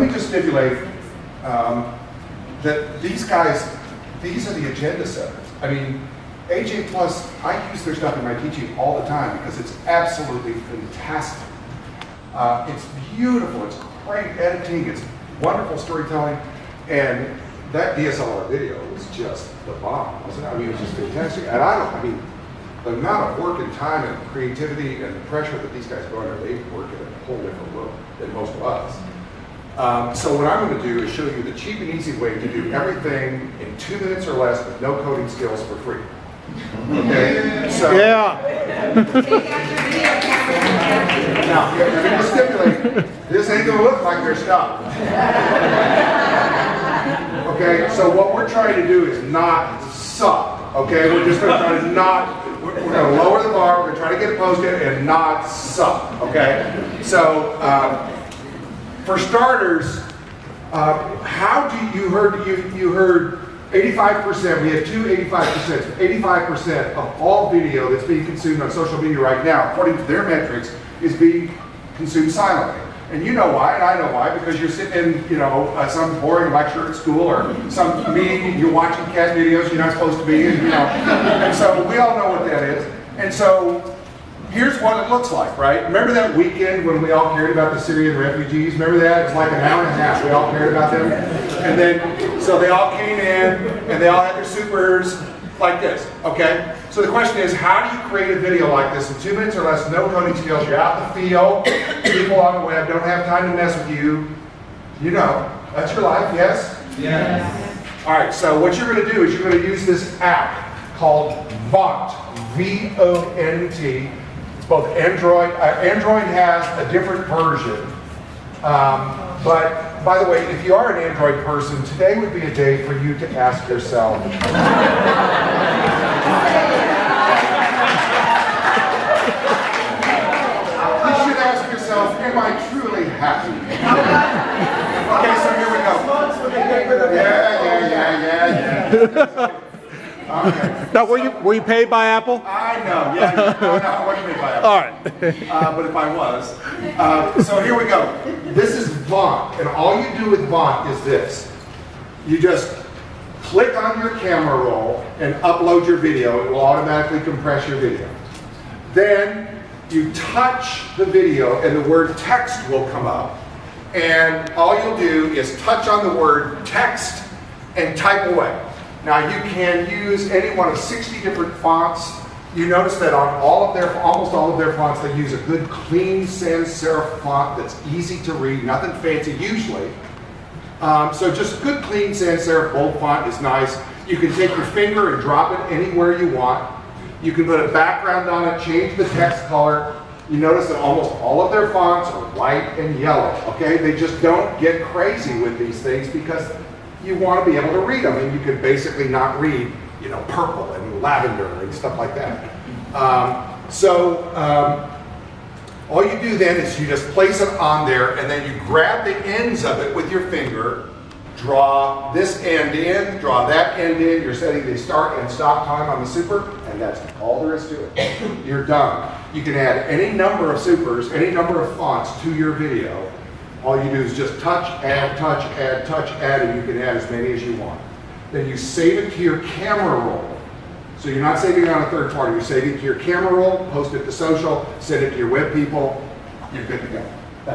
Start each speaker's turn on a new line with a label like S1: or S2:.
S1: me just stipulate that these guys, these are the agenda setters. I mean, AJ Plus, I use their stuff in my teaching all the time because it's absolutely fantastic. It's beautiful, it's great editing, it's wonderful storytelling, and that DSLR video was just the bomb, wasn't it? I mean, it was just fantastic. And I mean, the amount of work and time and creativity and the pressure that these guys go under, they work in a whole different world than most of us. So what I'm going to do is show you the cheap and easy way to do everything in 2 minutes or less with no coding skills for free. Okay? So,
S2: yeah.
S1: Now, you're going to stipulate, this ain't going to look like their stuff. Okay, so what we're trying to do is not suck. Okay, we're just going to try to not, we're going to lower the bar, we're going to try to get it posted and not suck. Okay, so for starters, how do you heard 85%, we have two 85%, 85% of all video that's being consumed on social media right now, according to their metrics, is being consumed silently. And you know why, and I know why, because you're sitting in, you know, some boring lecture at school or some meeting and you're watching cat videos you're not supposed to be in, you know. And so we all know what that is. And so here's what it looks like, right? Remember that weekend when we all cared about the Syrian refugees? Remember that? It was like an hour and a half. We all cared about them. And then, so they all came in and they all had their supers like this, okay? So the question is, how do you create a video like this in 2 minutes or less, no coding skills, you're out in the field, people on the web don't have time to mess with you. You know, that's your life, yes?
S3: Yes.
S1: All right, so what you're gonna do is you're gonna use this app called VONT, V-O-N-T. It's both Android. Android has a different version. But by the way, if you are an Android person, today would be a day for you to ask yourself. You should ask yourself, am I truly happy? Okay, so here we go. Yeah. Okay.
S2: Now, were you paid by Apple?
S1: I know, yeah. No, I wasn't paid by Apple.
S2: All right.
S1: But if I was. So here we go. This is Vaunt, and all you do with Vaunt is this. You just click on your camera roll and upload your video. It will automatically compress your video. Then you touch the video and the word text will come up. And all you'll do is touch on the word text and type away. Now you can use any one of 60 different fonts. You notice that on almost all of their fonts, they use a good clean sans serif font that's easy to read, nothing fancy usually. So just good clean sans serif bold font is nice. You can take your finger and drop it anywhere you want. You can put a background on it, change the text color. You notice that almost all of their fonts are white and yellow, okay? They just don't get crazy with these things because you want to be able to read them, and you can basically not read, you know, purple and lavender and stuff like that. All you do then is you just place it on there, and then you grab the ends of it with your finger, draw this end in, draw that end in. You're setting the start and stop time on the super, and that's all there is to it. You're done. You can add any number of supers, any number of fonts to your video. All you do is just touch, add, touch, add, touch, add, and you can add as many as you want. Then you save it to your camera roll. So you're not saving it on a third party, you're saving it to your camera roll, post it to social, send it to your web people, you're good to go.